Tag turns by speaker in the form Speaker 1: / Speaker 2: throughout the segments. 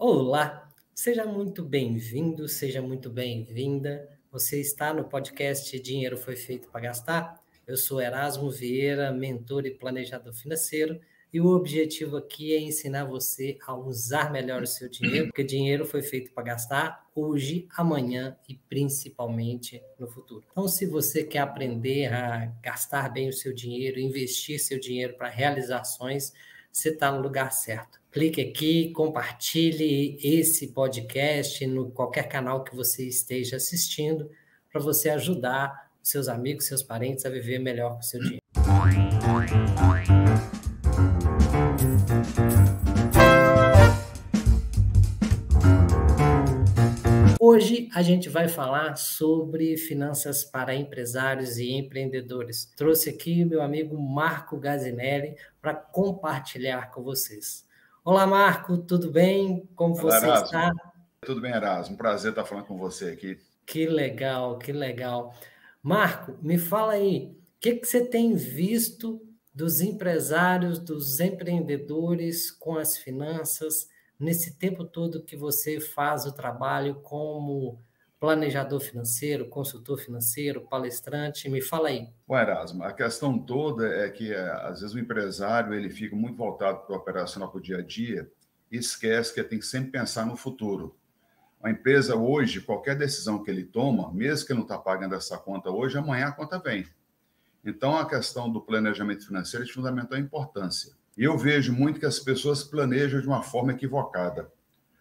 Speaker 1: Olá, seja muito bem-vindo, seja muito bem-vinda. Você está no podcast Dinheiro Foi Feito para Gastar? Eu sou Erasmo Vieira, mentor e planejador financeiro, e o objetivo aqui é ensinar você a usar melhor o seu dinheiro, porque dinheiro foi feito para gastar hoje, amanhã e principalmente no futuro. Então, se você quer aprender a gastar bem o seu dinheiro, investir seu dinheiro para realizações, você está no lugar certo. Clique aqui, compartilhe esse podcast no qualquer canal que você esteja assistindo, para você ajudar seus amigos, seus parentes a viver melhor com o seu dinheiro. Hoje a gente vai falar sobre finanças para empresários e empreendedores. Trouxe aqui meu amigo Marco Gazinelli para compartilhar com vocês. Olá, Marco, tudo bem? Como
Speaker 2: Olá,
Speaker 1: você está?
Speaker 2: Tudo bem, Erasmo? Prazer estar falando com você aqui.
Speaker 1: Que legal, que legal. Marco, me fala aí, o que você tem visto dos empresários, dos empreendedores com as finanças nesse tempo todo que você faz o trabalho como planejador financeiro, consultor financeiro, palestrante? Me fala aí.
Speaker 2: Bom, Erasmo, a questão toda é que, às vezes, o empresário ele fica muito voltado para o operacional, para o dia a dia, e esquece que ele tem que sempre pensar no futuro. A empresa hoje, qualquer decisão que ele toma, mesmo que ele não está pagando essa conta hoje, amanhã a conta vem. Então, a questão do planejamento financeiro é de fundamental importância. E eu vejo muito que as pessoas planejam de uma forma equivocada.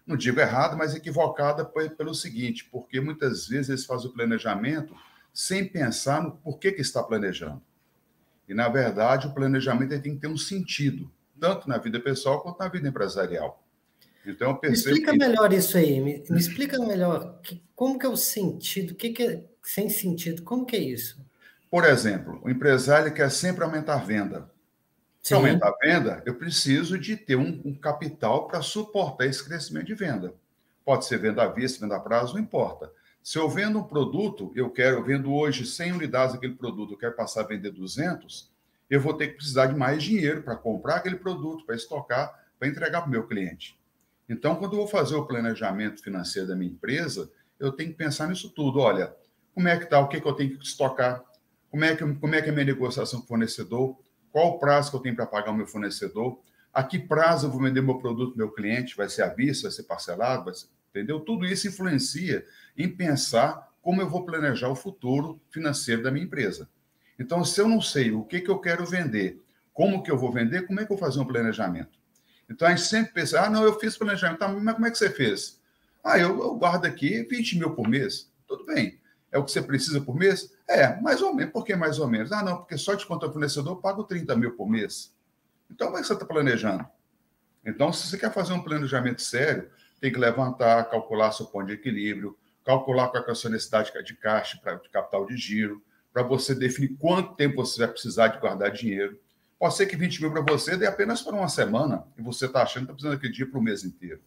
Speaker 2: Não digo errado, mas equivocada pelo seguinte, porque muitas vezes eles fazem o planejamento sem pensar no porquê que está planejando. E, na verdade, o planejamento tem que ter um sentido, tanto na vida pessoal quanto na vida empresarial. Então, eu percebo
Speaker 1: Me explica melhor isso aí, me explica melhor como que é o sentido, o que é sem sentido, como que é isso?
Speaker 2: Por exemplo, o empresário quer sempre aumentar a venda. Se
Speaker 1: Sim.
Speaker 2: aumentar a venda, eu preciso de ter um capital para suportar esse crescimento de venda. Pode ser venda à vista, venda a prazo, não importa. Se eu vendo um produto, eu vendo hoje 100 unidades daquele produto, eu quero passar a vender 200, eu vou ter que precisar de mais dinheiro para comprar aquele produto, para estocar, para entregar para o meu cliente. Então, quando eu vou fazer o planejamento financeiro da minha empresa, eu tenho que pensar nisso tudo. Olha, como é que está, o que eu tenho que estocar, como é que é a minha negociação com o fornecedor, qual o prazo que eu tenho para pagar o meu fornecedor, a que prazo eu vou vender meu produto para o meu cliente, vai ser à vista, vai ser parcelado, entendeu? Tudo isso influencia em pensar como eu vou planejar o futuro financeiro da minha empresa. Então, se eu não sei o que eu quero vender, como que eu vou vender, como é que eu vou fazer um planejamento? Então, a gente sempre pensa, não, eu fiz planejamento, tá, mas como é que você fez? Eu guardo aqui 20 mil por mês. Tudo bem. É o que você precisa por mês? Mais ou menos. Por que mais ou menos? Não, porque só de conta ao fornecedor eu pago 30 mil por mês. Então, como é que você está planejando? Então, se você quer fazer um planejamento sério, tem que levantar, calcular seu ponto de equilíbrio, calcular qual é a sua necessidade de caixa, de capital de giro, para você definir quanto tempo você vai precisar de guardar dinheiro. Pode ser que 20 mil para você dê apenas para uma semana, e você está achando que está precisando daquele dia para o mês inteiro.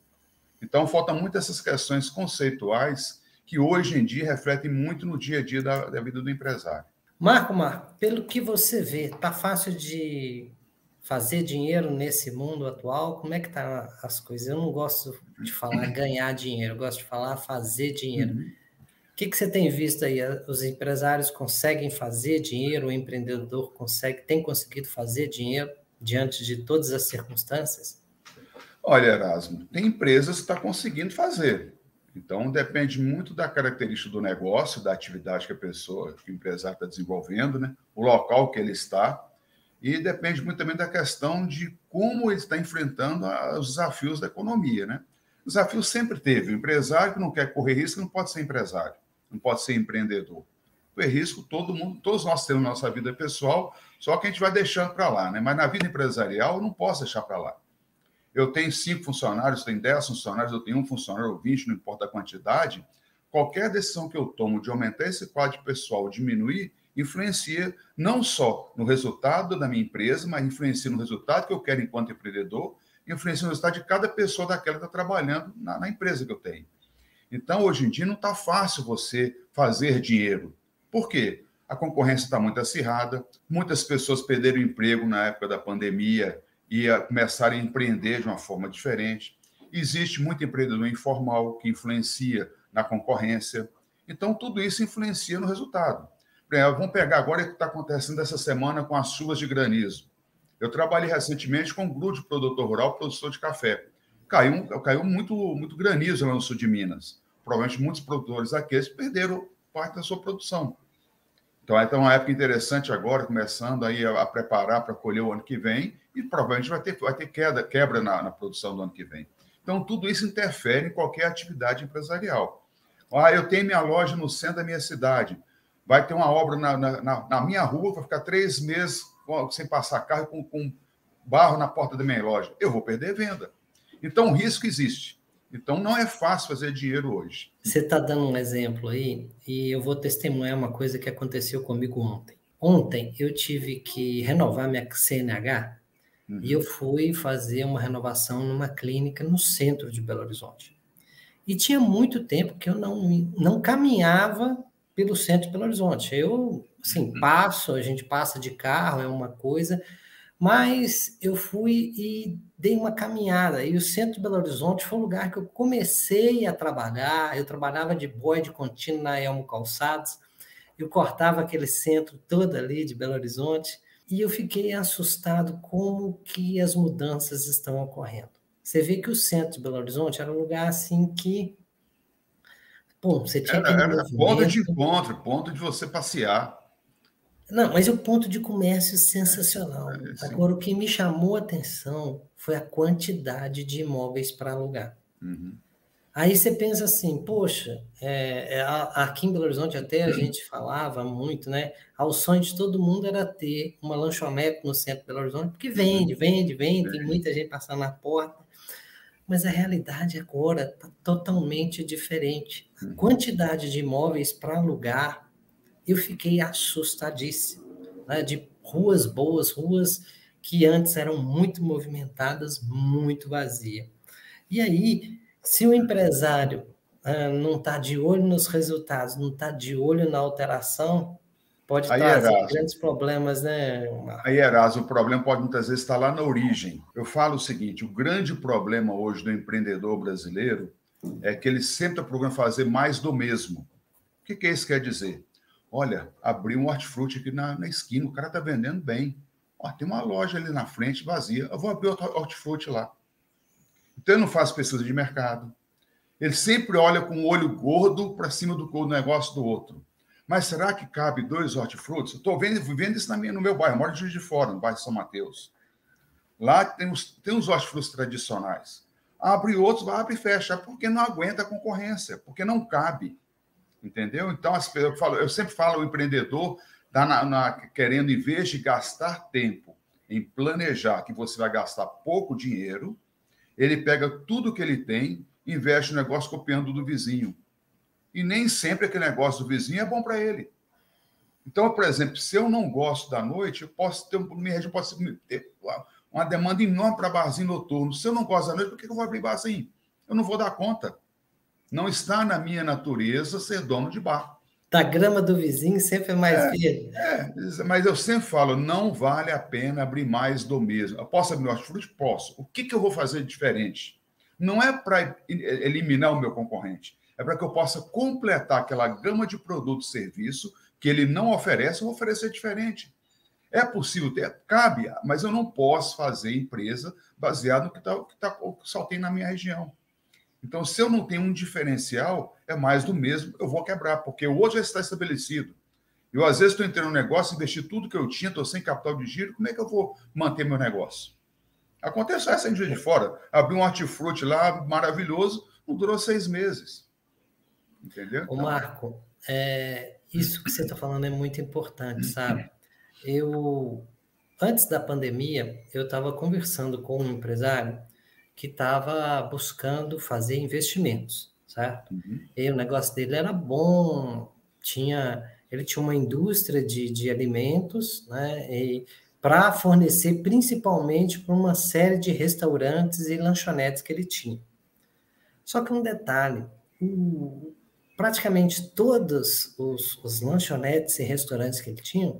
Speaker 2: Então, faltam muito essas questões conceituais que hoje em dia refletem muito no dia a dia da vida do empresário.
Speaker 1: Marco, pelo que você vê, está fácil de fazer dinheiro nesse mundo atual? Como é que tá as coisas? Eu não gosto de falar ganhar dinheiro, eu gosto de falar fazer dinheiro. O que você tem visto aí? Os empresários conseguem fazer dinheiro? O empreendedor tem conseguido fazer dinheiro diante de todas as circunstâncias?
Speaker 2: Olha, Erasmo, tem empresas que estão conseguindo fazer. Então, depende muito da característica do negócio, da atividade que o empresário está desenvolvendo, né? O local que ele está, e depende muito também da questão de como ele está enfrentando os desafios da economia, né? O desafio sempre teve. O empresário que não quer correr risco não pode ser empresário, não pode ser empreendedor. Correr risco, todos nós temos na nossa vida pessoal, só que a gente vai deixando para lá, né? Mas na vida empresarial, eu não posso deixar para lá. Eu tenho 5 funcionários, tenho 10 funcionários, eu tenho 1 funcionário ou 20, não importa a quantidade. Qualquer decisão que eu tomo de aumentar esse quadro pessoal, diminuir, influencia não só no resultado da minha empresa, mas influencia no resultado que eu quero enquanto empreendedor, influencia no resultado de cada pessoa daquela que está trabalhando na empresa que eu tenho. Então, hoje em dia, não está fácil você fazer dinheiro. Por quê? A concorrência está muito acirrada, muitas pessoas perderam o emprego na época da pandemia e começarem a empreender de uma forma diferente. Existe muito empreendedor informal que influencia na concorrência. Então, tudo isso influencia no resultado. Vamos pegar agora o que está acontecendo essa semana com as chuvas de granizo. Eu trabalhei recentemente com um grupo de produtor rural, produtor de café. Caiu muito granizo lá no sul de Minas. Provavelmente muitos produtores aqui perderam parte da sua produção. Então, é uma época interessante agora, começando aí a preparar para colher o ano que vem, e provavelmente vai ter quebra na produção do ano que vem. Então, tudo isso interfere em qualquer atividade empresarial. Eu tenho minha loja no centro da minha cidade, vai ter uma obra na minha rua, vai ficar 3 meses sem passar carro, com barro na porta da minha loja. Eu vou perder venda. Então, o risco existe. Então, não é fácil fazer dinheiro hoje.
Speaker 1: Você está dando um exemplo aí, e eu vou testemunhar uma coisa que aconteceu comigo ontem. Ontem, eu tive que renovar minha CNH, e eu fui fazer uma renovação numa clínica no centro de Belo Horizonte. E tinha muito tempo que eu não caminhava pelo centro de Belo Horizonte. Eu, assim, a gente passa de carro, é uma coisa, mas eu fui e dei uma caminhada. E o centro de Belo Horizonte foi o lugar que eu comecei a trabalhar. Eu trabalhava de boy de contínuo na Elmo Calçados. Eu cortava aquele centro todo ali de Belo Horizonte. E eu fiquei assustado como que as mudanças estão ocorrendo. Você vê que o centro de Belo Horizonte era um lugar assim que... Bom, você tinha aquele
Speaker 2: Era ponto de
Speaker 1: movimento...
Speaker 2: encontro, ponto de você passear.
Speaker 1: Não, mas o ponto de comércio sensacional. Agora, o que me chamou a atenção foi a quantidade de imóveis para alugar. Aí você pensa assim, poxa, aqui em Belo Horizonte até a gente falava muito, né? O sonho de todo mundo era ter uma lanchonete no centro de Belo Horizonte, porque vende, tem muita gente passando na porta. Mas a realidade agora está totalmente diferente. A quantidade de imóveis para alugar, eu fiquei assustadíssimo, né? De ruas boas, ruas que antes eram muito movimentadas, muito vazias. E aí, se o empresário não está de olho nos resultados, não está de olho na alteração, pode trazer grandes problemas, né, Marco?
Speaker 2: Aí, Erasmo, o problema pode muitas vezes estar lá na origem. Eu falo o seguinte, o grande problema hoje do empreendedor brasileiro é que ele sempre está procurando fazer mais do mesmo. O que isso quer dizer? Olha, abri um hortifruti aqui na esquina, o cara está vendendo bem. Tem uma loja ali na frente vazia, eu vou abrir outro hortifruti lá. Então, ele não faz pesquisa de mercado. Ele sempre olha com o olho gordo para cima do negócio do outro. Mas será que cabe 2 hortifrutis? Eu estou vendo isso no meu bairro, eu moro em Juiz de Fora, no bairro de São Mateus. Lá tem uns hortifrutis tradicionais. Abre outros, abre e fecha, porque não aguenta a concorrência, porque não cabe. Entendeu? Então, eu sempre falo, o empreendedor está querendo, em vez de gastar tempo em planejar que você vai gastar pouco dinheiro, ele pega tudo que ele tem, investe no negócio copiando do vizinho. E nem sempre aquele negócio do vizinho é bom para ele. Então, por exemplo, se eu não gosto da noite, minha região pode ter uma demanda enorme para barzinho noturno. Se eu não gosto da noite, por que eu vou abrir barzinho? Eu não vou dar conta. Não está na minha natureza ser dono de bar.
Speaker 1: Da grama do vizinho sempre é mais verde.
Speaker 2: Mas eu sempre falo, não vale a pena abrir mais do mesmo. Eu posso abrir hortifruti? Posso. O que eu vou fazer de diferente? Não é para eliminar o meu concorrente, é para que eu possa completar aquela gama de produto e serviço que ele não oferece, eu vou oferecer diferente. É possível ter? Cabe, mas eu não posso fazer empresa baseada no que só tem na minha região. Então, se eu não tenho um diferencial, é mais do mesmo, eu vou quebrar, porque o outro já está estabelecido. Eu, às vezes, estou entrando no negócio, investi tudo que eu tinha, estou sem capital de giro, como é que eu vou manter meu negócio? Aconteceu essa em Juiz de Fora. Abri um hortifruti lá, maravilhoso, não durou 6 meses. Entendeu?
Speaker 1: Ô, Marco, isso que você está falando é muito importante, sabe? Antes da pandemia, eu estava conversando com um empresário que estava buscando fazer investimentos, certo? E o negócio dele era bom, ele tinha uma indústria de alimentos, né? E para fornecer principalmente para uma série de restaurantes e lanchonetes que ele tinha. Só que um detalhe, praticamente todos os lanchonetes e restaurantes que ele tinha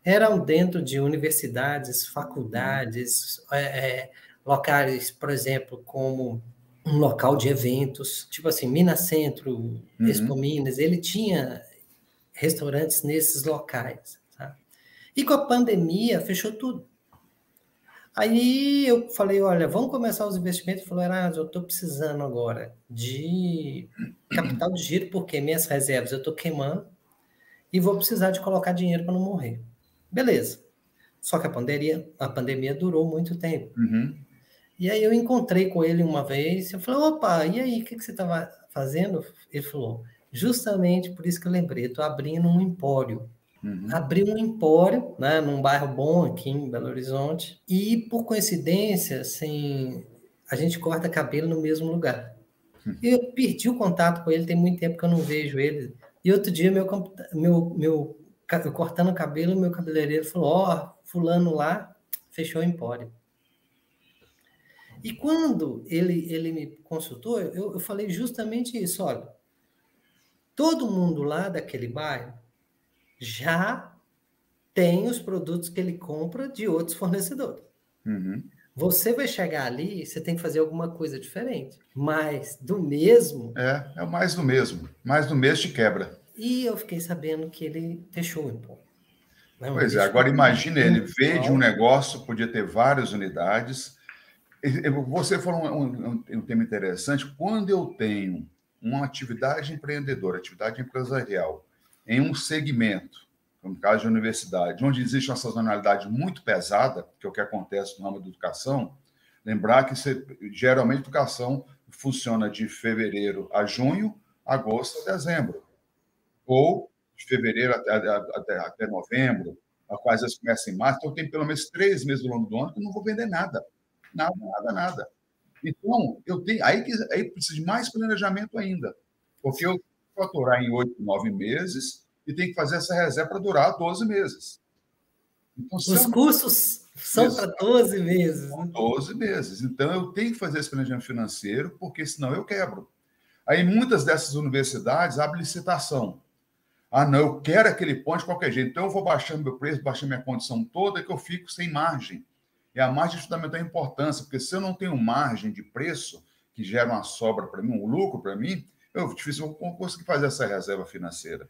Speaker 1: eram dentro de universidades, faculdades, locais, por exemplo, como um local de eventos, tipo assim, Minas Centro, Expo Minas, ele tinha restaurantes nesses locais, tá? E com a pandemia, fechou tudo. Aí eu falei, olha, vamos começar os investimentos. Ele falou, eu estou precisando agora de capital de giro, porque minhas reservas eu estou queimando e vou precisar de colocar dinheiro para não morrer. Beleza. Só que a pandemia durou muito tempo. E aí eu encontrei com ele uma vez, eu falei, opa, e aí, o que você estava fazendo? Ele falou, justamente por isso que eu lembrei, estou abrindo um empório. Abri um empório, né, num bairro bom aqui em Belo Horizonte, e por coincidência, assim, a gente corta cabelo no mesmo lugar. E eu perdi o contato com ele, tem muito tempo que eu não vejo ele. E outro dia, eu cortando o cabelo, meu cabeleireiro falou, fulano lá fechou o empório. E quando ele me consultou, eu falei justamente isso, olha, todo mundo lá daquele bairro já tem os produtos que ele compra de outros fornecedores. Você vai chegar ali, você tem que fazer alguma coisa diferente, mas do mesmo...
Speaker 2: É o mais do mesmo. Mais do mesmo te quebra.
Speaker 1: E eu fiquei sabendo que ele fechou o empório.
Speaker 2: Pois é, agora imagine ele veio de um negócio, podia ter várias unidades. Você falou um tema interessante. Quando eu tenho uma atividade empreendedora, atividade empresarial, em um segmento, no caso de universidade, onde existe uma sazonalidade muito pesada, que é o que acontece no ramo da educação, lembrar que geralmente a educação funciona de fevereiro a junho, agosto a dezembro, ou de fevereiro até novembro, às vezes começa em março, então tem pelo menos 3 meses ao longo do ano que eu não vou vender nada. Nada. Então, aí precisa de mais planejamento ainda, porque eu vou faturar em 8, 9 meses e tem que fazer essa reserva para durar 12 meses. Então,
Speaker 1: os custos são para 12 meses. Né?
Speaker 2: 12 meses. Então, eu tenho que fazer esse planejamento financeiro, porque senão eu quebro. Aí, muitas dessas universidades abrem licitação. Não, eu quero aquele ponto de qualquer jeito. Então, eu vou baixando meu preço, baixando minha condição toda, que eu fico sem margem. E a margem de fundamental importância, porque se eu não tenho margem de preço, que gera uma sobra para mim, um lucro para mim, eu dificilmente vou conseguir fazer essa reserva financeira.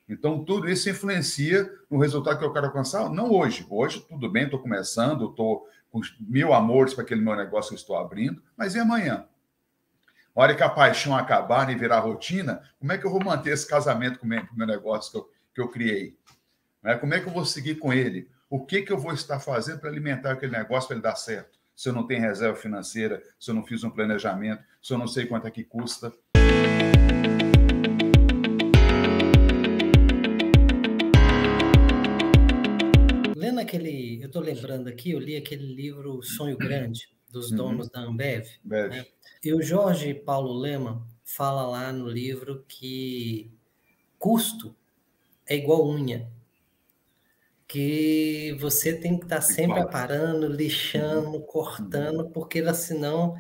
Speaker 2: Então, tudo isso influencia no resultado que eu quero alcançar. Não hoje. Hoje, tudo bem, estou começando, estou com 1000 amores para aquele meu negócio que eu estou abrindo, mas e amanhã? A hora que a paixão acabar e virar rotina, como é que eu vou manter esse casamento com o meu negócio que eu criei? Como é que eu vou seguir com ele? O que eu vou estar fazendo para alimentar aquele negócio para ele dar certo? Se eu não tenho reserva financeira, se eu não fiz um planejamento, se eu não sei quanto é que custa.
Speaker 1: Lendo eu estou lembrando aqui, eu li aquele livro Sonho Grande, dos donos da Ambev. Né? E o Jorge Paulo Lemann fala lá no livro que custo é igual unha, que você tem que estar sempre aparando, lixando, cortando, porque senão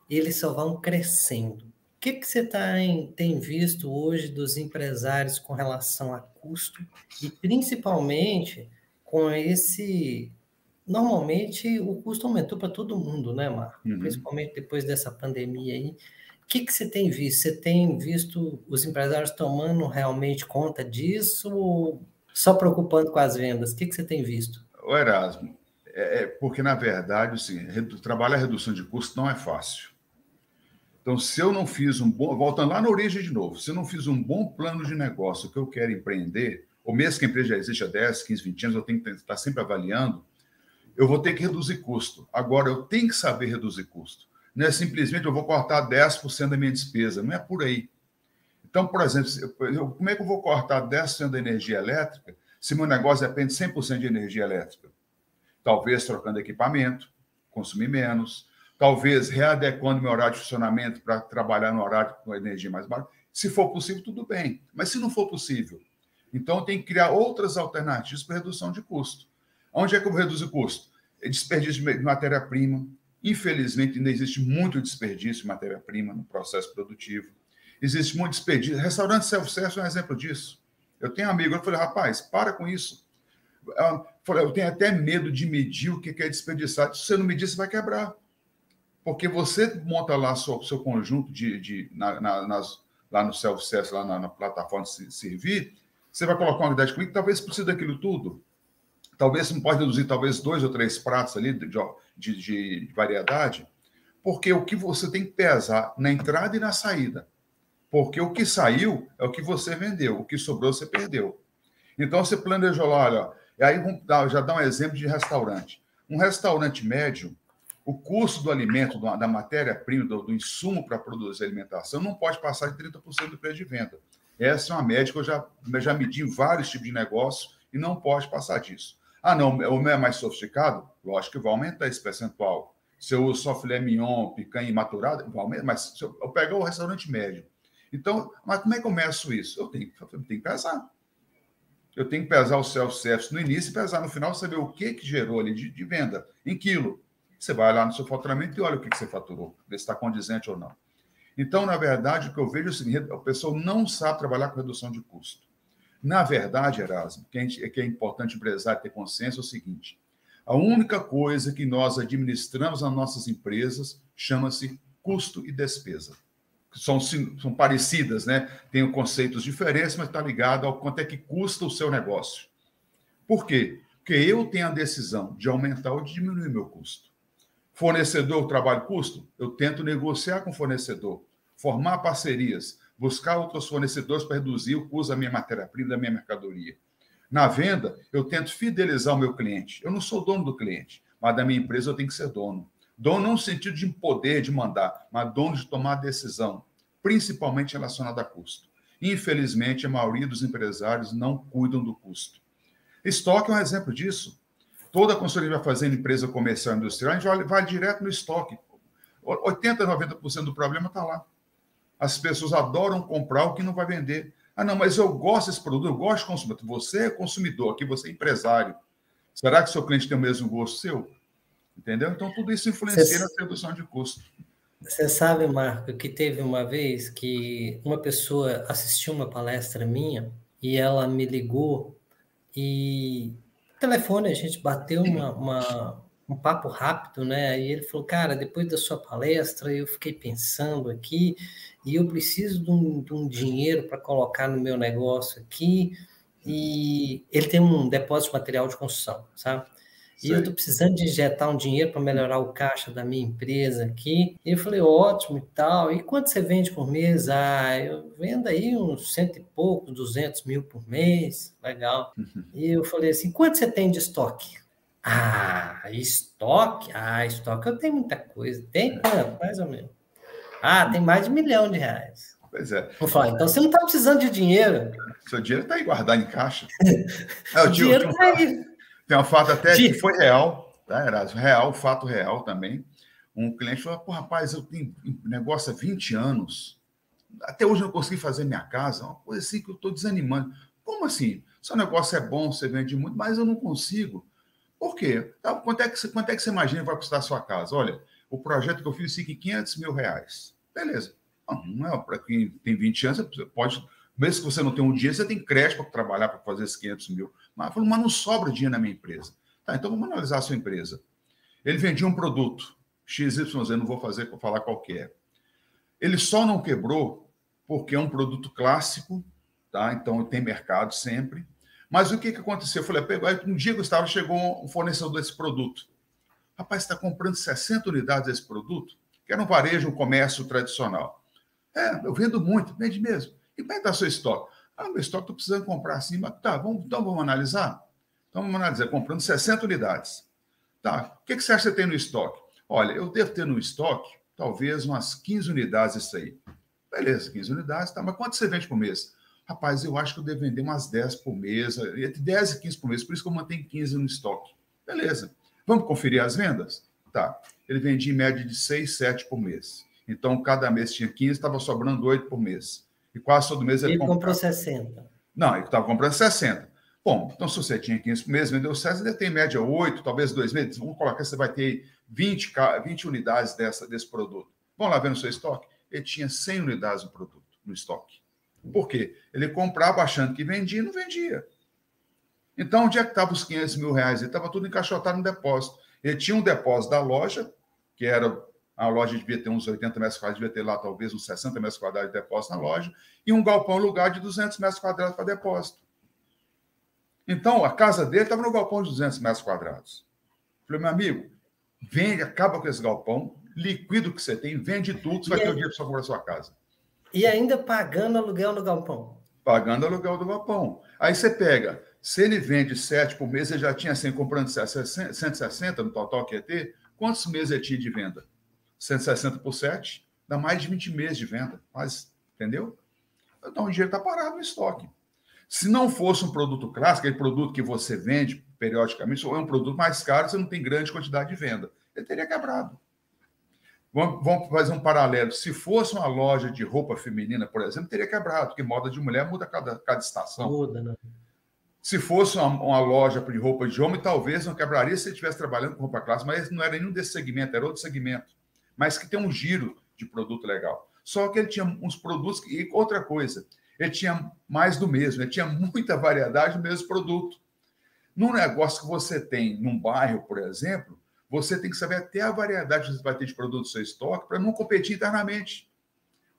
Speaker 1: eles só vão crescendo. O que você tem visto hoje dos empresários com relação a custo e principalmente com esse... Normalmente o custo aumentou para todo mundo, né, Marco? Principalmente depois dessa pandemia aí. O que você tem visto? Você tem visto os empresários tomando realmente conta disso ou só preocupando com as vendas? O que você tem visto?
Speaker 2: O Erasmo, porque, na verdade, assim, trabalhar a redução de custo não é fácil. Então, se eu não fiz voltando lá na origem de novo, se eu não fiz um bom plano de negócio que eu quero empreender, ou mesmo que a empresa já existe há 10, 15, 20 anos, eu tenho que estar sempre avaliando, eu vou ter que reduzir custo. Agora, eu tenho que saber reduzir custo. Não é simplesmente eu vou cortar 10% da minha despesa, não é por aí. Então, por exemplo, como é que eu vou cortar 10% da energia elétrica se meu negócio depende 100% de energia elétrica? Talvez trocando equipamento, consumir menos, talvez readequando meu horário de funcionamento para trabalhar no horário com energia mais barata. Se for possível, tudo bem. Mas se não for possível, então tem que criar outras alternativas para redução de custo. Onde é que eu vou reduzir o custo? Desperdício de matéria-prima. Infelizmente, ainda existe muito desperdício de matéria-prima no processo produtivo. Existe muito desperdício. Restaurante self-service é um exemplo disso. Eu tenho um amigo, eu falei, rapaz, para com isso. Eu tenho até medo de medir o que é desperdiçar. Se você não medir, você vai quebrar. Porque você monta lá seu conjunto lá no self-service, lá na plataforma de servir, você vai colocar uma unidade de cliente, talvez precise daquilo tudo. Talvez você não pode reduzir, talvez 2 ou 3 pratos ali de variedade, porque o que você tem que pesar na entrada e na saída. Porque o que saiu é o que você vendeu, o que sobrou você perdeu. Então, você planejou lá, olha, e aí já dá um exemplo de restaurante. Um restaurante médio, o custo do alimento, da matéria-prima, do insumo para produzir alimentação, não pode passar de 30% do preço de venda. Essa é uma média que eu já medi em vários tipos de negócio e não pode passar disso. Ah, não, o meu é mais sofisticado? Lógico que vai aumentar esse percentual. Se eu uso só filé mignon, picanha maturada, vai aumentar, mas se eu pegar o restaurante médio. Então, mas como é que eu meço isso? Eu tenho que pesar. Eu tenho que pesar o self-service no início e pesar no final, saber o que gerou ali de venda em quilo. Você vai lá no seu faturamento e olha o que você faturou, ver se está condizente ou não. Então, na verdade, o que eu vejo é o seguinte, a pessoa não sabe trabalhar com redução de custo. Na verdade, Erasmo, que é importante o empresário ter consciência é o seguinte, a única coisa que nós administramos nas nossas empresas chama-se custo e despesa. São parecidas, né? Tem conceitos diferentes, mas está ligado ao quanto é que custa o seu negócio. Por quê? Porque eu tenho a decisão de aumentar ou de diminuir meu custo. Fornecedor, eu trabalho custo? Eu tento negociar com o fornecedor, formar parcerias, buscar outros fornecedores para reduzir o custo da minha matéria-prima, da minha mercadoria. Na venda, eu tento fidelizar o meu cliente. Eu não sou dono do cliente, mas da minha empresa eu tenho que ser dono. Dono não no sentido de poder, de mandar, mas dono de tomar decisão, principalmente relacionada a custo. Infelizmente, a maioria dos empresários não cuidam do custo. Estoque é um exemplo disso. Toda consultoria vai fazer em empresa comercial e industrial, a gente vai direto no estoque. 80%, 90% do problema está lá. As pessoas adoram comprar o que não vai vender. Ah, não, mas eu gosto desse produto, eu gosto de consumir. Você é consumidor, aqui você é empresário. Será que o seu cliente tem o mesmo gosto seu? Entendeu? Então, tudo isso influencia na redução de custo.
Speaker 1: Você sabe, Marco, que teve uma vez que uma pessoa assistiu uma palestra minha e ela me ligou e telefone, a gente bateu um papo rápido, né? E ele falou, cara, depois da sua palestra eu fiquei pensando aqui e eu preciso de um dinheiro para colocar no meu negócio aqui e ele tem um depósito de material de construção, sabe? E eu estou precisando de injetar um dinheiro para melhorar o caixa da minha empresa aqui. E eu falei, ótimo e tal. E quanto você vende por mês? Ah, eu vendo aí uns 100 e pouco, 200 mil por mês. Legal. E eu falei assim, quanto você tem de estoque? Ah, estoque? Ah, estoque eu tenho muita coisa. Tem quanto, mais ou menos? Ah, tem mais de R$1 milhão.
Speaker 2: Pois é.
Speaker 1: Eu falei, então você não está precisando de dinheiro.
Speaker 2: Seu dinheiro está aí guardado em caixa.
Speaker 1: O dinheiro está aí.
Speaker 2: Tem um fato até que foi real, tá, Erasmo? Real, fato real também. Um cliente falou, pô, rapaz, eu tenho negócio há 20 anos, até hoje eu não consegui fazer minha casa, uma coisa assim que eu estou desanimando. Como assim? Seu negócio é bom, você vende muito, mas eu não consigo. Por quê? Tá, quanto é que você imagina que vai custar a sua casa? Olha, o projeto que eu fiz fica em R$500 mil. Beleza. Não é para quem tem 20 anos, você pode... Mesmo que você não tenha um dia, você tem crédito para trabalhar para fazer esses 500 mil. Mas não sobra dinheiro na minha empresa. Tá, então vamos analisar a sua empresa. Ele vendia um produto, XYZ, não vou falar qual que é. Ele só não quebrou porque é um produto clássico, tá? Então tem mercado sempre. Mas o que aconteceu? Eu falei, um dia, Gustavo, chegou um fornecedor desse produto. Rapaz, você está comprando 60 unidades desse produto? Que era um varejo, um comércio tradicional. Eu vendo muito, vende mesmo. E como é que está o seu estoque? Meu estoque estou precisando comprar assim, mas tá, então vamos analisar? Então vamos analisar, comprando 60 unidades. Tá, o que você acha que você tem no estoque? Olha, eu devo ter no estoque talvez umas 15 unidades isso aí. Beleza, 15 unidades, tá, mas quanto você vende por mês? Rapaz, eu acho que eu devo vender umas 10 por mês, entre 10 e 15 por mês, por isso que eu mantenho 15 no estoque. Beleza, vamos conferir as vendas? Tá, ele vendia em média de 6, 7 por mês. Então, cada mês tinha 15, estava sobrando 8 por mês. E quase todo mês ele
Speaker 1: comprou 60.
Speaker 2: Não, ele estava comprando 60. Bom, então se você tinha 15 por mês, vendeu 7, ele tem em média 8, talvez 2 meses. Vamos colocar que você vai ter 20 unidades desse produto. Vamos lá ver no seu estoque? Ele tinha 100 unidades no produto, no estoque. Por quê? Ele comprava achando que vendia e não vendia. Então, onde é que estavam os R$500 mil? Ele estava tudo encaixotado no depósito. Ele tinha um depósito da loja, que era A loja devia ter uns 80 metros quadrados, devia ter lá talvez uns 60 metros quadrados de depósito na loja, e um galpão lugar de 200 metros quadrados para depósito. Então, a casa dele estava no galpão de 200 metros quadrados. Falei, meu amigo, vende, acaba com esse galpão, liquida o que você tem, vende tudo, você vai ter o dinheiro para comprar a sua casa.
Speaker 1: E ainda pagando aluguel no galpão.
Speaker 2: Pagando aluguel do galpão. Aí você pega, se ele vende 7 por mês, ele já tinha 100, comprando 160 no total que ia ter, quantos meses ele tinha de venda? 160 por 7, dá mais de 20 meses de venda. Mas, entendeu? Então o dinheiro está parado no estoque. Se não fosse um produto clássico, aquele produto que você vende periodicamente, ou é um produto mais caro, você não tem grande quantidade de venda. Ele teria quebrado. Vamos fazer um paralelo. Se fosse uma loja de roupa feminina, por exemplo, teria quebrado, porque moda de mulher muda cada estação.
Speaker 1: Muda, né?
Speaker 2: Se fosse uma loja de roupa de homem, talvez não quebraria se ele estivesse trabalhando com roupa clássica, mas não era nenhum desse segmento, era outro segmento. Mas que tem um giro de produto legal. Só que ele tinha uns produtos... E outra coisa, ele tinha mais do mesmo, ele tinha muita variedade do mesmo produto. Num negócio que você tem num bairro, por exemplo, você tem que saber até a variedade que você vai ter de produto no seu estoque para não competir internamente.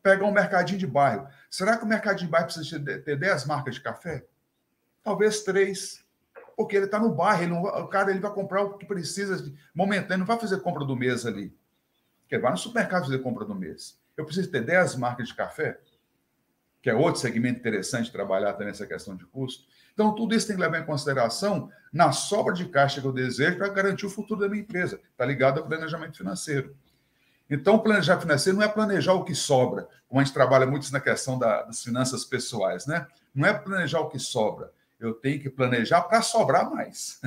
Speaker 2: Pegar um mercadinho de bairro. Será que o mercadinho de bairro precisa ter 10 marcas de café? Talvez 3. Porque ele está no bairro, o cara ele vai comprar o que precisa momentâneo, não vai fazer compra do mês ali. Porque ele vai no supermercado fazer compra do mês. Eu preciso ter 10 marcas de café, que é outro segmento interessante de trabalhar também essa questão de custo. Então, tudo isso tem que levar em consideração na sobra de caixa que eu desejo para garantir o futuro da minha empresa. Está ligado ao planejamento financeiro. Então, planejar financeiro não é planejar o que sobra, como a gente trabalha muito na questão das finanças pessoais, né? Não é planejar o que sobra. Eu tenho que planejar para sobrar mais.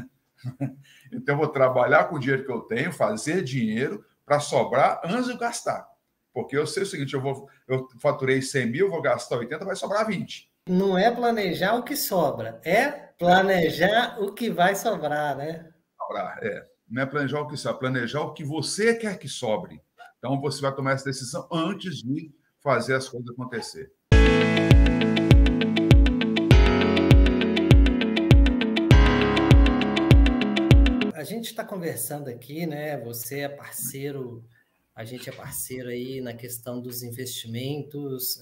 Speaker 2: Então, eu vou trabalhar com o dinheiro que eu tenho, fazer dinheiro para sobrar antes de gastar. Porque eu sei o seguinte, eu faturei 100 mil, vou gastar 80, vai sobrar 20.
Speaker 1: Não é planejar o que sobra, é planejar o que vai sobrar, né?
Speaker 2: Sobrar, não é planejar o que sobra, é planejar o que você quer que sobre. Então, você vai tomar essa decisão antes de fazer as coisas acontecer.
Speaker 1: A gente está conversando aqui, né? Você é parceiro, a gente é parceiro aí na questão dos investimentos.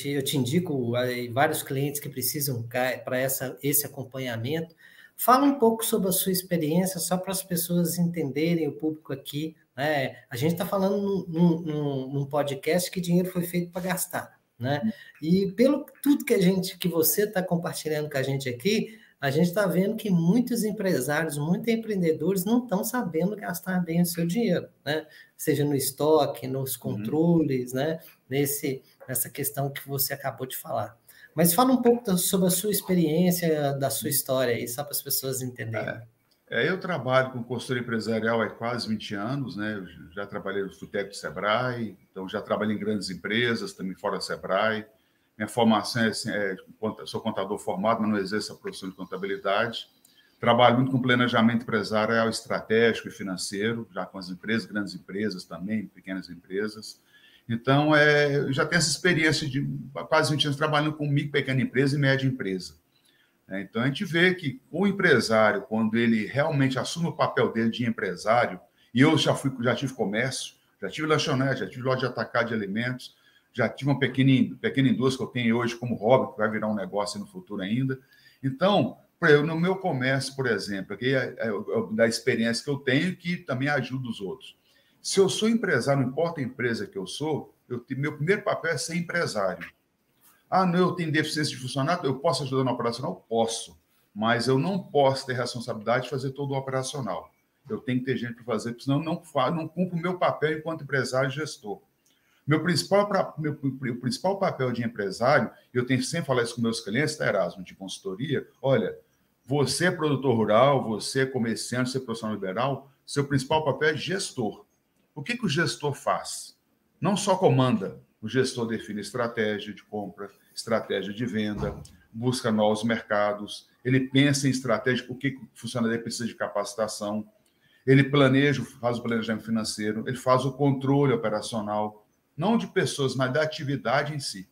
Speaker 1: Eu te indico aí, vários clientes que precisam para esse acompanhamento. Fala um pouco sobre a sua experiência, só para as pessoas entenderem, o público aqui, né? A gente está falando num podcast que dinheiro foi feito para gastar, né? E pelo tudo que você está compartilhando com a gente aqui, a gente está vendo que muitos empresários, muitos empreendedores não estão sabendo gastar bem o seu dinheiro, né? Seja no estoque, nos controles, né? Nessa questão que você acabou de falar. Mas fala um pouco sobre a sua experiência, da sua história aí, só para as pessoas entenderem.
Speaker 2: Eu trabalho com consultoria empresarial há quase 20 anos, né? Eu já trabalhei no FUTEC do Sebrae, então já trabalhei em grandes empresas, também fora do Sebrae. Minha formação sou contador formado, mas não exerço a profissão de contabilidade. Trabalho muito com planejamento empresarial, estratégico e financeiro, já com as empresas, grandes empresas também, pequenas empresas. Então, eu já tenho essa experiência de quase 20 anos trabalhando com micro, pequena empresa e média empresa. Então, a gente vê que o empresário, quando ele realmente assume o papel dele de empresário, e eu já tive comércio, já tive lanchonete, já tive loja de atacado de alimentos, já tive uma pequena indústria que eu tenho hoje como hobby, que vai virar um negócio no futuro ainda. Então, no meu comércio, por exemplo, aqui da experiência que eu tenho, que também ajuda os outros. Se eu sou empresário, não importa a empresa que eu sou, meu primeiro papel é ser empresário. Não, eu tenho deficiência de funcionário, eu posso ajudar no operacional? Posso, mas eu não posso ter responsabilidade de fazer todo o operacional. Eu tenho que ter gente para fazer, porque senão eu não cumpro o meu papel enquanto empresário e gestor. O principal papel de empresário, eu tenho sempre falar isso com meus clientes, tá, Erasmo, de consultoria, olha, você é produtor rural, você é comerciante, você é profissional liberal, seu principal papel é gestor. O que o gestor faz? Não só comanda, o gestor define estratégia de compra, estratégia de venda, busca novos mercados, ele pensa em estratégia, o que o funcionário precisa de capacitação, ele planeja, faz o planejamento financeiro, ele faz o controle operacional, não de pessoas, mas da atividade em si.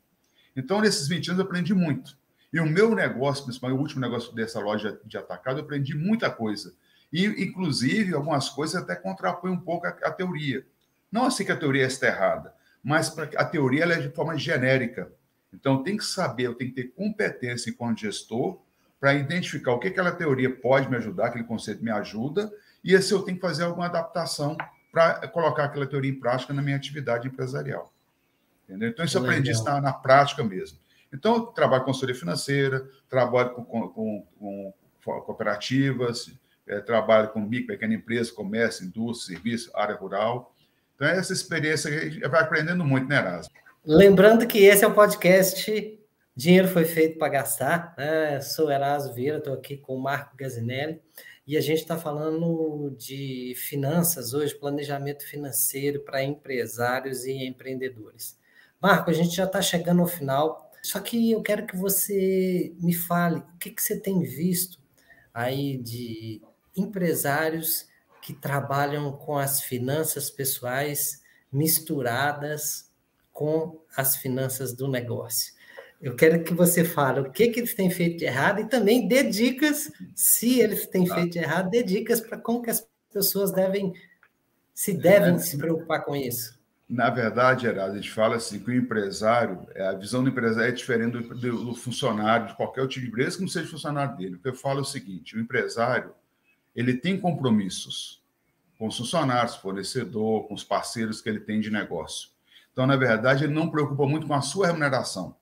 Speaker 2: Então, nesses 20 anos, eu aprendi muito. E o meu negócio, principalmente o último negócio dessa loja de atacado, eu aprendi muita coisa. E, inclusive, algumas coisas até contrapõem um pouco a teoria. Não assim que a teoria está errada, mas a teoria ela é de forma genérica. Então, tem que saber, eu tenho que ter competência enquanto gestor para identificar o que aquela teoria pode me ajudar, aquele conceito me ajuda, e se eu tenho que fazer alguma adaptação para colocar aquela teoria em prática na minha atividade empresarial. Entendeu? Então, isso eu aprendi isso na prática mesmo. Então, eu trabalho com consultoria financeira, trabalho com cooperativas, trabalho com micro, pequena empresa, comércio, indústria, serviço, área rural. Então, essa experiência a gente vai aprendendo muito, né, Erasmo?
Speaker 1: Lembrando que esse é o podcast Dinheiro Foi Feito para Gastar. Né? Sou Erasmo Vieira, estou aqui com o Marco Gazinelli, e a gente está falando de finanças hoje, planejamento financeiro para empresários e empreendedores. Marco, a gente já está chegando ao final, só que eu quero que você me fale o que você tem visto aí de empresários que trabalham com as finanças pessoais misturadas com as finanças do negócio. Eu quero que você fale o que eles têm feito de errado e também dê dicas, se eles têm feito de errado, dê dicas para como que as pessoas devem se preocupar com isso.
Speaker 2: Na verdade, Geraldo, a gente fala assim que o empresário, a visão do empresário é diferente do funcionário, de qualquer tipo de empresa que não seja funcionário dele. O que eu falo é o seguinte, o empresário, ele tem compromissos com os funcionários, fornecedor, com os parceiros que ele tem de negócio. Então, na verdade, ele não preocupa muito com a sua remuneração.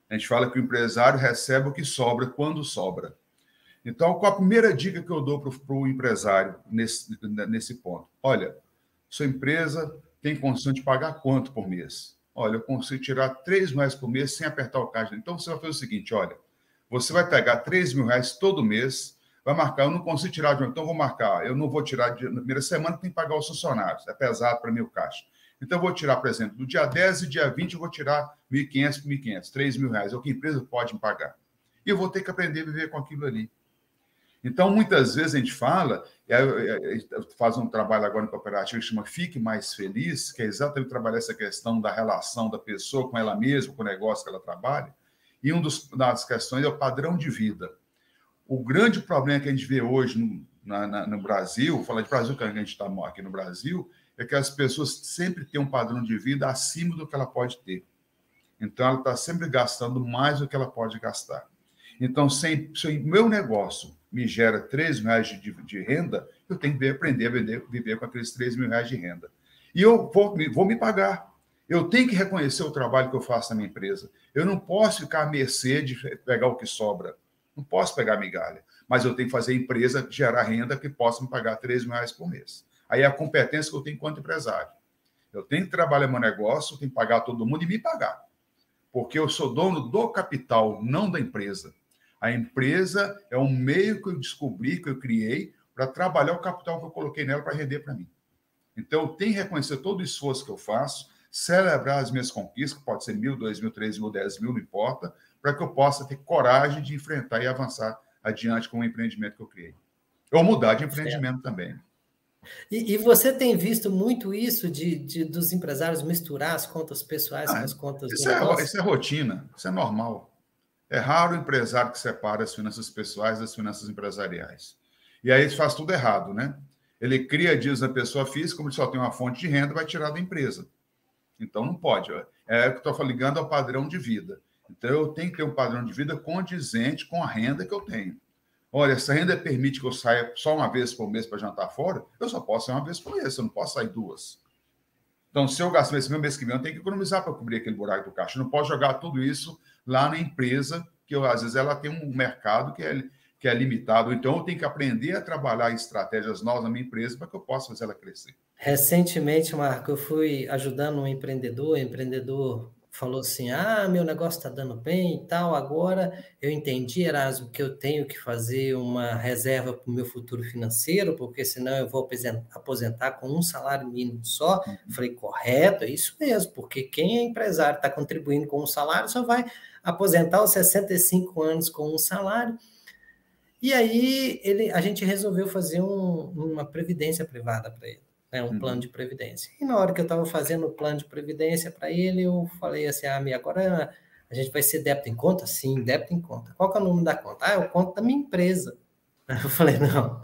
Speaker 2: A gente fala que o empresário recebe o que sobra quando sobra. Então, qual a primeira dica que eu dou para o empresário nesse ponto? Olha, sua empresa tem condição de pagar quanto por mês? Olha, eu consigo tirar R$3.000 por mês sem apertar o caixa. Então, você vai fazer o seguinte, olha, você vai pegar R$3.000 todo mês, vai marcar, eu não consigo tirar de um, então vou marcar, eu não vou tirar na primeira semana, tem que pagar os funcionários, é pesado para mim o caixa. Então, eu vou tirar, por exemplo, do dia 10 e dia 20, eu vou tirar R$1.500 por R$1.500, R$3.000, é o que a empresa pode me pagar. E eu vou ter que aprender a viver com aquilo ali. Então, muitas vezes a gente fala, faz um trabalho agora em cooperativa que chama Fique Mais Feliz, que é exatamente trabalhar essa questão da relação da pessoa com ela mesma, com o negócio que ela trabalha. E uma das questões é o padrão de vida. O grande problema que a gente vê hoje no Brasil, vou falar de Brasil, que a gente está aqui no Brasil, é que as pessoas sempre têm um padrão de vida acima do que ela pode ter. Então, ela está sempre gastando mais do que ela pode gastar. Então, se o meu negócio me gera R$3.000 de renda, eu tenho que aprender a viver com aqueles R$3.000 de renda. E eu vou me pagar. Eu tenho que reconhecer o trabalho que eu faço na minha empresa. Eu não posso ficar à mercê de pegar o que sobra. Não posso pegar migalha. Mas eu tenho que fazer a empresa gerar renda que possa me pagar R$3.000 por mês. Aí é a competência que eu tenho enquanto empresário. Eu tenho que trabalhar meu negócio, eu tenho que pagar todo mundo e me pagar. Porque eu sou dono do capital, não da empresa. A empresa é um meio que eu descobri, que eu criei, para trabalhar o capital que eu coloquei nela para render para mim. Então, eu tenho que reconhecer todo o esforço que eu faço, celebrar as minhas conquistas, que pode ser 1.000, 2.000, 3.000, 10.000, não importa, para que eu possa ter coragem de enfrentar e avançar adiante com o empreendimento que eu criei. Ou mudar de empreendimento também.
Speaker 1: E você tem visto muito isso dos empresários misturar as contas pessoais com as contas do negócio?
Speaker 2: Isso é rotina, isso é normal. É raro o empresário que separa as finanças pessoais das finanças empresariais. E aí ele faz tudo errado, né? Ele cria dias na pessoa física, como ele só tem uma fonte de renda, vai tirar da empresa. Então, não pode. É o que eu estou ligando ao padrão de vida. Então, eu tenho que ter um padrão de vida condizente com a renda que eu tenho. Olha, essa renda permite que eu saia só uma vez por mês para jantar fora, eu só posso sair uma vez por mês, eu não posso sair duas. Então, se eu gastar esse meu mês que vem, eu tenho que economizar para cobrir aquele buraco do caixa. Eu não posso jogar tudo isso lá na empresa, que às vezes ela tem um mercado que é limitado. Então, eu tenho que aprender a trabalhar estratégias novas na minha empresa para que eu possa fazer ela crescer.
Speaker 1: Recentemente, Marco, eu fui ajudando um empreendedor, o empreendedor falou assim, meu negócio está dando bem e tal, agora eu entendi, Erasmo, que eu tenho que fazer uma reserva para o meu futuro financeiro, porque senão eu vou aposentar com um salário mínimo só. Eu falei, correto, é isso mesmo, porque quem é empresário está contribuindo com um salário só vai aposentar aos 65 anos com um salário. E aí a gente resolveu fazer uma previdência privada para ele. Um plano de previdência. E na hora que eu estava fazendo o plano de previdência para ele, eu falei assim, agora a gente vai ser débito em conta? Sim, débito em conta. Qual que é o nome da conta? É o conta da minha empresa. Eu falei, não,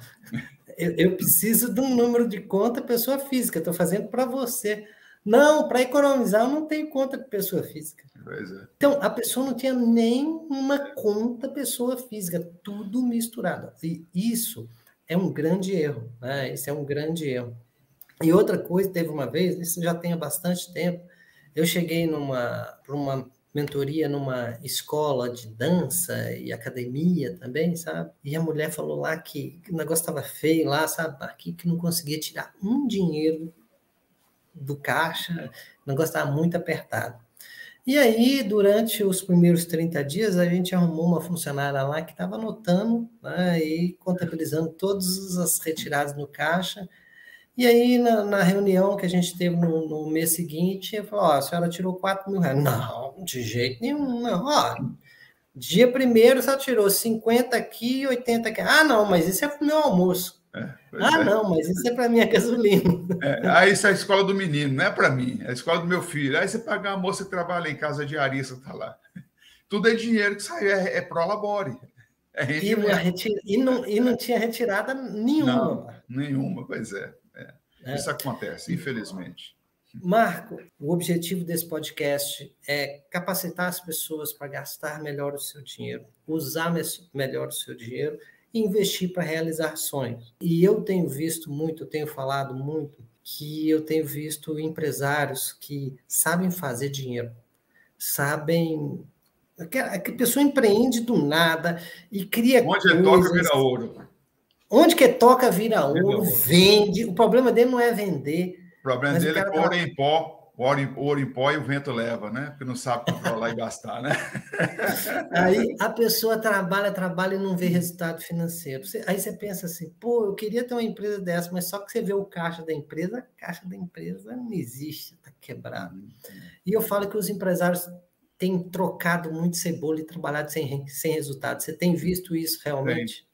Speaker 1: eu preciso de um número de conta pessoa física, estou fazendo para você. Não, para economizar eu não tenho conta de pessoa física.
Speaker 2: Pois é.
Speaker 1: Então, a pessoa não tinha nem uma conta pessoa física, tudo misturado. E isso é um grande erro, né? Isso é um grande erro. E outra coisa, teve uma vez, isso já tem há bastante tempo, eu cheguei para uma mentoria numa escola de dança e academia também, sabe? E a mulher falou lá que o negócio estava feio lá, sabe? Aqui que não conseguia tirar um dinheiro do caixa, o negócio estava muito apertado. E aí, durante os primeiros 30 dias, a gente arrumou uma funcionária lá que estava anotando, né, e contabilizando todas as retiradas no caixa. E aí, na reunião que a gente teve no mês seguinte, eu falei, ó, a senhora tirou 4 mil reais. Não, de jeito nenhum, não. Ó, dia primeiro só tirou 50 aqui e 80 aqui. Ah, não, mas isso é para o meu almoço. Não, mas isso é para minha gasolina.
Speaker 2: Aí isso é a escola do menino, não é para mim, é a escola do meu filho. Aí você paga uma moça que trabalha em casa diarista, tá lá. Tudo é dinheiro que sai, é pro labore. É
Speaker 1: E não tinha retirada nenhuma.
Speaker 2: Não, nenhuma, pois é. Isso acontece, infelizmente.
Speaker 1: Marco, o objetivo desse podcast é capacitar as pessoas para gastar melhor o seu dinheiro, usar melhor o seu dinheiro e investir para realizar sonhos. E eu tenho visto muito, eu tenho falado muito, que eu tenho visto empresários que sabem fazer dinheiro, sabem... Que a pessoa empreende do nada e cria
Speaker 2: coisas...
Speaker 1: Onde
Speaker 2: toca, vira ouro.
Speaker 1: Onde que toca, vira ouro, vende. O problema dele não é vender.
Speaker 2: O problema dele é que ouro em pó, ouro em pó e o vento leva, né? Porque não sabe controlar e gastar, né?
Speaker 1: Aí a pessoa trabalha e não vê resultado financeiro. Aí você pensa assim, pô, eu queria ter uma empresa dessa, mas só que você vê o caixa da empresa, a caixa da empresa não existe, está quebrado. E eu falo que os empresários têm trocado muito cebola e trabalhado sem resultado. Você tem visto isso realmente?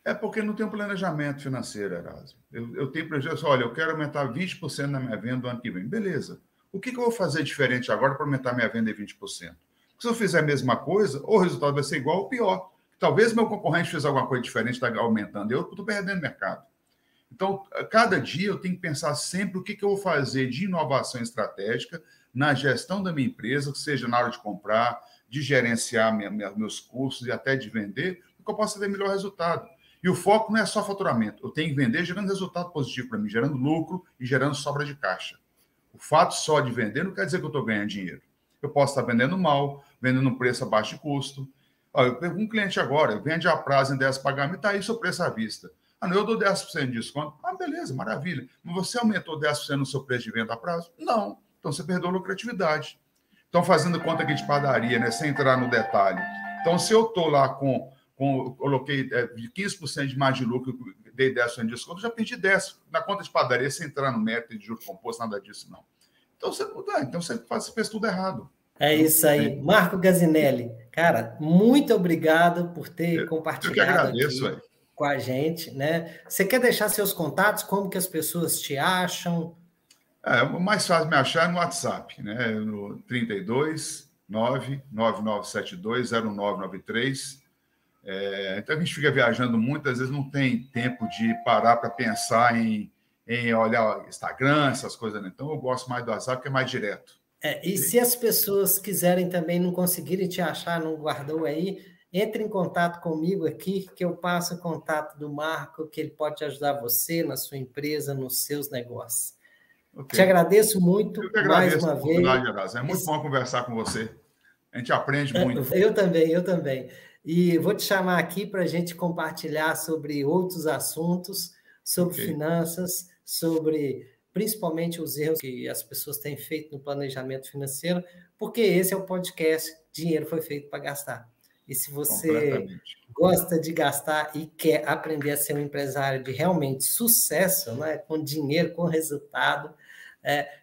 Speaker 2: É porque não tem um planejamento financeiro, Erasmo. Eu tenho projeto, olha, eu quero aumentar 20% na minha venda no ano que vem. Beleza. O que eu vou fazer diferente agora para aumentar minha venda em 20%? Porque se eu fizer a mesma coisa, ou o resultado vai ser igual ou pior. Talvez meu concorrente fez alguma coisa diferente, está aumentando, eu estou perdendo mercado. Então, cada dia eu tenho que pensar sempre o que eu vou fazer de inovação estratégica na gestão da minha empresa, seja na hora de comprar, de gerenciar meus custos e até de vender, porque eu possa ter melhor resultado. E o foco não é só faturamento. Eu tenho que vender gerando resultado positivo para mim, gerando lucro e gerando sobra de caixa. O fato só de vender não quer dizer que eu estou ganhando dinheiro. Eu posso estar vendendo mal, vendendo um preço a baixo custo. Olha, eu pego um cliente agora, vende a prazo em 10 pagamentos, está aí seu preço à vista. Ah, não, eu dou 10% de desconto. Ah, beleza, maravilha. Mas você aumentou 10% no seu preço de venda a prazo? Não. Então você perdeu a lucratividade. Então, fazendo conta aqui de padaria, né, sem entrar no detalhe. Então, se eu estou lá coloquei 15% de mais de lucro, dei 10% de desconto, já perdi 10% na conta de padaria, sem entrar no método de juros compostos, nada disso, não. Então você fez tudo errado.
Speaker 1: É isso aí. Marco Gazinelli, cara, muito obrigado por ter compartilhado
Speaker 2: eu que agradeço,
Speaker 1: aqui com a gente, né? Você quer deixar seus contatos, como que as pessoas te acham?
Speaker 2: O mais fácil me achar é no WhatsApp, né? No 32 99972 0993. Então a gente fica viajando muitas vezes, não tem tempo de parar para pensar em olhar Instagram, essas coisas, né? Então eu gosto mais do WhatsApp, que é mais direto.
Speaker 1: E se as pessoas quiserem também, não conseguirem te achar, não guardou aí, entre em contato comigo aqui, que eu passo o contato do Marco, que ele pode te ajudar você, na sua empresa, nos seus negócios. Okay. Te agradeço muito,
Speaker 2: eu que agradeço
Speaker 1: mais uma vez.
Speaker 2: É muito bom conversar com você. A gente aprende muito.
Speaker 1: Eu também. E vou te chamar aqui para a gente compartilhar sobre outros assuntos, sobre finanças, sobre principalmente os erros que as pessoas têm feito no planejamento financeiro, porque esse é o podcast Dinheiro Foi Feito para Gastar. E se você gosta de gastar e quer aprender a ser um empresário de realmente sucesso, né, com dinheiro, com resultado,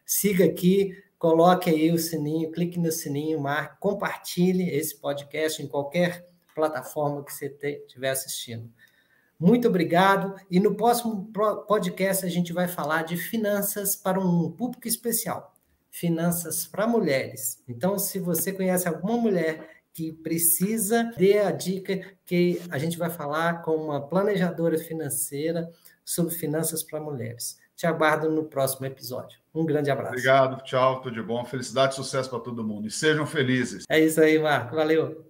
Speaker 1: siga aqui, coloque aí o sininho, clique no sininho, marque, compartilhe esse podcast em qualquer plataforma que você estiver assistindo. Muito obrigado. E no próximo podcast a gente vai falar de finanças para um público especial. Finanças para mulheres. Então, se você conhece alguma mulher que precisa, dê a dica que a gente vai falar com uma planejadora financeira sobre finanças para mulheres. Te aguardo no próximo episódio. Um grande abraço.
Speaker 2: Obrigado, tchau, tudo de bom. Felicidade e sucesso para todo mundo. E sejam felizes.
Speaker 1: É isso aí, Marco. Valeu.